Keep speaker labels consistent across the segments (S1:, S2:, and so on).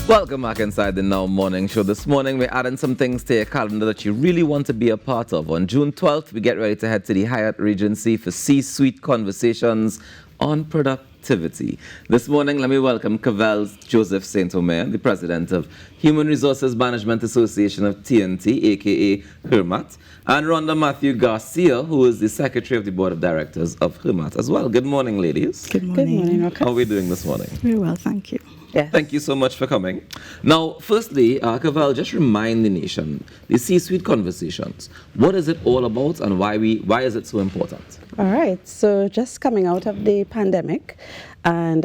S1: Welcome back inside the Now Morning Show. This morning, we're adding some things to your calendar that you really want to be a part of. On June 12th, we get ready to head to the Hyatt Regency for C-Suite conversations on productivity. This morning, let me welcome Cavell's Joseph Saint-Omer, the president of Human Resources Management Association of TNT, aka HRMATT, and Rhonda Matthew Garcia, who is the secretary of the board of directors of HRMATT as well. Good morning, ladies.
S2: Good morning.
S3: Good morning,
S1: How are we doing this morning?
S2: Very well, thank you.
S3: Yes.
S1: Thank you so much for coming. Now, firstly, Cavell, just remind the nation, the C-Suite conversations, what is it all about and why is it so important?
S3: All right. So just coming out of the pandemic and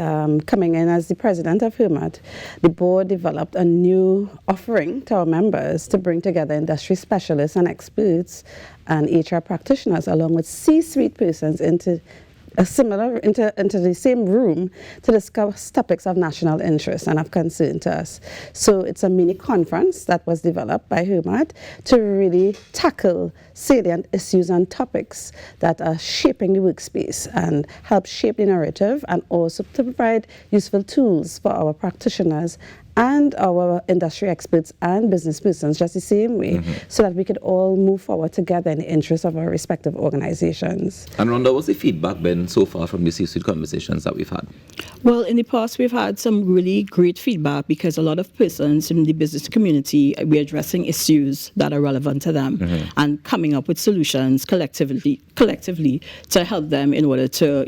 S3: coming in as the president of HRMATT, the board developed a new offering to our members to bring together industry specialists and experts and HR practitioners along with C-suite persons into the same room to discuss topics of national interest and of concern to us. So it's a mini conference that was developed by HRMATT to really tackle salient issues and topics that are shaping the workspace and help shape the narrative, and also to provide useful tools for our practitioners and our industry experts and business persons just the same way, so that we could all move forward together in the interest of our respective organizations.
S1: And Rhonda, what's the feedback been so far from the C-Suite conversations that we've had?
S2: Well, in the past, we've had some really great feedback because a lot of persons in the business community, we're addressing issues that are relevant to them and coming up with solutions collectively to help them in order to,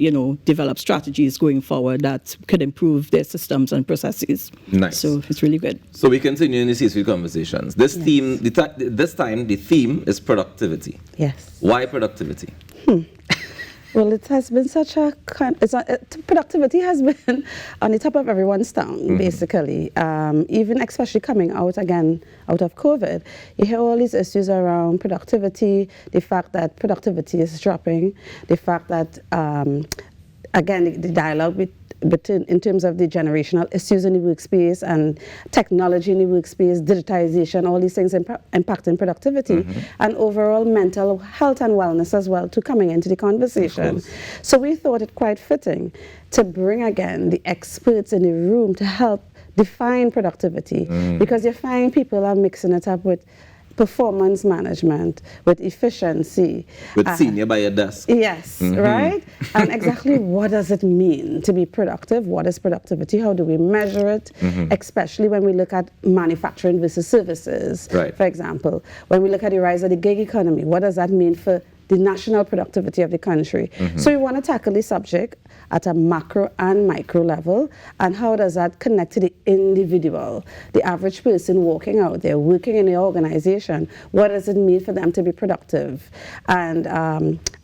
S2: develop strategies going forward that could improve their systems and processes.
S1: Nice.
S2: So it's really good.
S1: So we continue in the C-Suite conversations. This theme, this time, the theme is productivity.
S3: Yes.
S1: Why productivity?
S3: Well, it has been such a productivity has been on the top of everyone's tongue, basically. Even especially coming out of COVID, you hear all these issues around productivity, the fact that productivity is dropping, the fact that, again, the dialogue in terms of the generational issues in the workspace and technology in the workspace, digitization, all these things impacting productivity and overall mental health and wellness as well to coming into the conversation. So we thought it quite fitting to bring again the experts in the room to help define productivity, because you find people are mixing it up with performance management, with efficiency.
S1: With senior by your desk.
S3: Yes, right? And exactly what does it mean to be productive? What is productivity? How do we measure it? Especially when we look at manufacturing versus services, for example. When we look at the rise of the gig economy, what does that mean for the national productivity of the country? So we want to tackle the subject at a macro and micro level, and how does that connect to the individual, the average person walking out there, working in the organization? What does it mean for them to be productive? And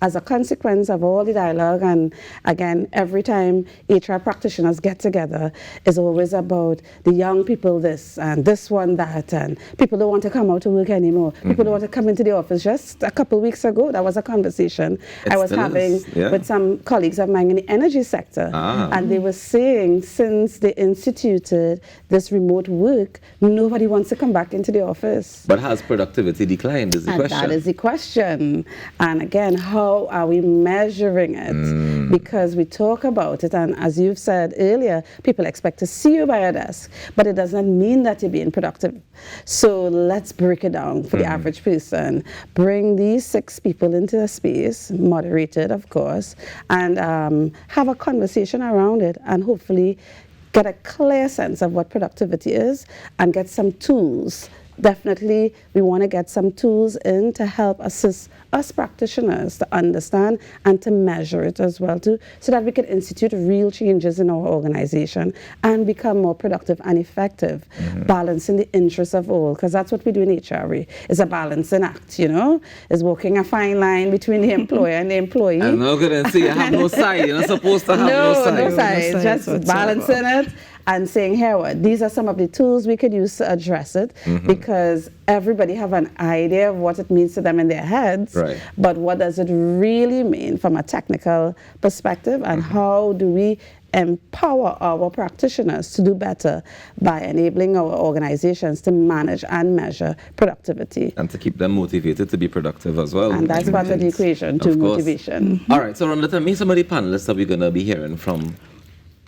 S3: as a consequence of all the dialogue, and again, every time HR practitioners get together, is always about the young people this, and this one that, and people don't want to come out to work anymore. People don't want to come into the office. Just a couple of weeks ago, that was a conversation I was having with some colleagues of mine in the energy sector, and they were saying since they instituted this remote work, nobody wants to come back into the office.
S1: But has productivity declined is the question.
S3: That is the question. And again, how are we measuring it? Because we talk about it, and as you've said earlier, people expect to see you by a desk, but it doesn't mean that you're being productive. So let's break it down for the average person. Bring these 6 people into a space, moderated of course, and have a conversation around it, and hopefully get a clear sense of what productivity is and get some tools. Definitely, we want to get some tools in to help assist us practitioners to understand and to measure it as well too, so that we can institute real changes in our organization and become more productive and effective, balancing the interests of all, because that's what we do in HR. It's a balancing act, is walking a fine line between the employer and the employee.
S1: I'm not going to say you have no side. You're not supposed to have no side.
S3: No side, just balancing it. And saying, here, these are some of the tools we could use to address it, because everybody have an idea of what it means to them in their heads, but what does it really mean from a technical perspective, and how do we empower our practitioners to do better by enabling our organizations to manage and measure productivity.
S1: And to keep them motivated to be productive as well.
S3: And that's part of the equation to motivation.
S1: All right, so Rhonda, tell me some of the panelists that we're going to be hearing from.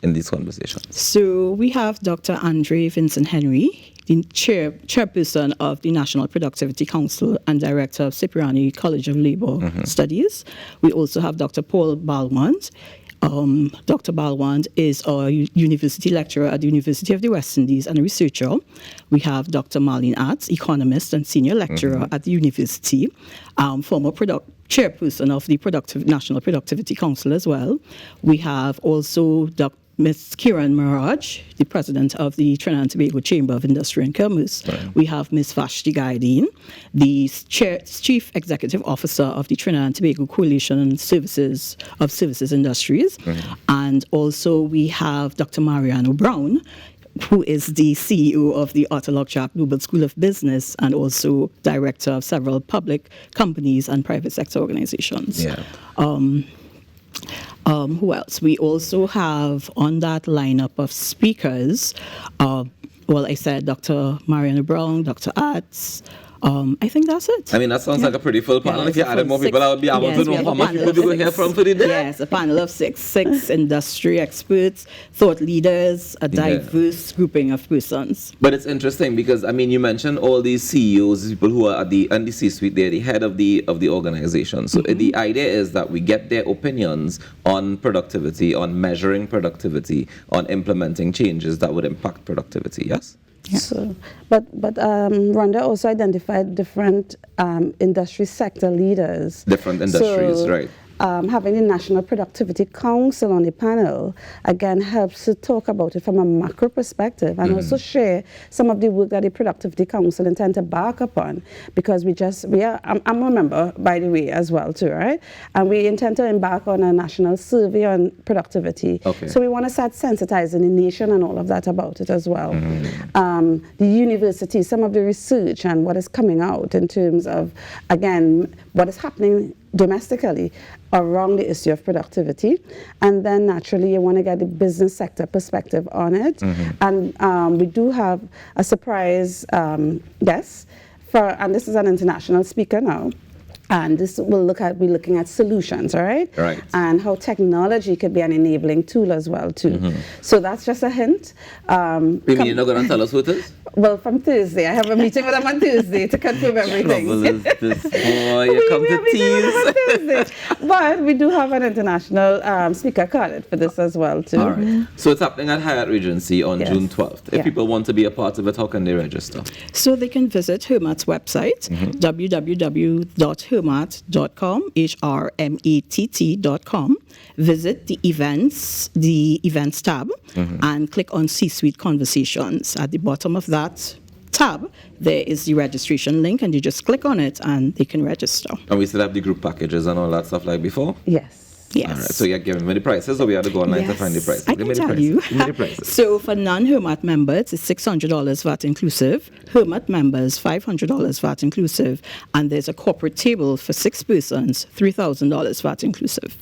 S1: in these conversations?
S2: So we have Dr. Andre Vincent Henry, the chairperson of the National Productivity Council and director of Cipriani College of Labor Studies. We also have Dr. Paul Balwand. Dr. Balwand is a university lecturer at the University of the West Indies and a researcher. We have Dr. Marlene Atz, economist and senior lecturer at the university, former chairperson of the National Productivity Council as well. We have also Ms. Kiran Miraj, the president of the Trinidad and Tobago Chamber of Industry and Commerce. Right. We have Ms. Vashti Gaideen, the chief executive officer of the Trinidad and Tobago Coalition of Services Industries. And also we have Dr. Mariano Brown, who is the CEO of the Arthur Lockjack Global School of Business and also director of several public companies and private sector organizations.
S1: Yeah.
S2: Who else? We also have on that lineup of speakers, I said Dr. Mariana Brown, Dr. Atz. I think that's it.
S1: I mean, that sounds like a pretty full panel. If you added more people, I would be able to know how much people we will hear from for the day.
S2: Yes, a panel of six industry experts, thought leaders, a diverse grouping of persons.
S1: But it's interesting because, I mean, you mentioned all these CEOs, people who are at the C-suite, they're the head of the organization. So the idea is that we get their opinions on productivity, on measuring productivity, on implementing changes that would impact productivity, yes?
S3: Yeah. So, but Rhonda also identified different industry sector leaders.
S1: Different industries, right.
S3: Having the National Productivity Council on the panel, again, helps to talk about it from a macro perspective and also share some of the work that the Productivity Council intend to back upon, because I'm a member, by the way, as well, too, right? And we intend to embark on a national survey on productivity. Okay. So we want to start sensitizing the nation and all of that about it as well. The university, some of the research and what is coming out in terms of, again, what is happening domestically around the issue of productivity, and then naturally you want to get the business sector perspective on it. And we do have a surprise guest and this is an international speaker now. And this will be looking at solutions, all right?
S1: Right.
S3: And how technology could be an enabling tool as well, too. So that's just a hint.
S1: You mean you're not going to tell us who it is?
S3: Well, from Thursday. I have a meeting with them on Tuesday to confirm everything.
S1: Trouble is this, boy, you come to tease.
S3: But we do have an international speaker carded for this as well, too.
S1: All right. So it's happening at Hyatt Regency on June 12th. If people want to be a part of it, how can they register?
S2: So they can visit HRMATT's website, www.HRMATT.com, HRMATT.com. Visit the events tab and click on C-Suite Conversations. At the bottom of that tab, there is the registration link, and you just click on it and they can register.
S1: And we still have the group packages and all that stuff like before?
S3: Yes.
S2: Yes.
S1: All right. So you're giving me the prices, or we have to go online to find the prices?
S2: I can tell you.
S1: Give me the prices.
S2: So for non-HRMATT members, it's $600 VAT inclusive. HRMATT members, $500 VAT inclusive. And there's a corporate table for 6 persons, $3,000 VAT inclusive.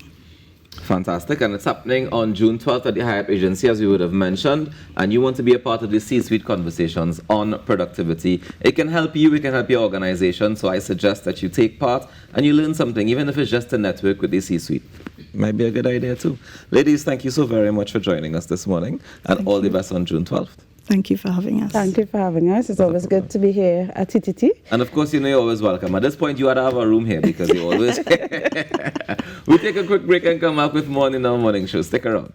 S1: Fantastic. And it's happening on June 12th at the Hyatt Regency, as we would have mentioned. And you want to be a part of the C-Suite conversations on productivity. It can help you, it can help your organization. So I suggest that you take part and you learn something, even if it's just to network with the C-Suite. Might be a good idea too. Ladies, thank you so very much for joining us this morning, and all the best on June 12th.
S2: Thank you for having us.
S3: Thank you for having us. It's always good to be here at TTT.
S1: And of course, you're always welcome. At this point, you ought to have a room here because you always... We'll take a quick break and come back with more in our morning show. Stick around.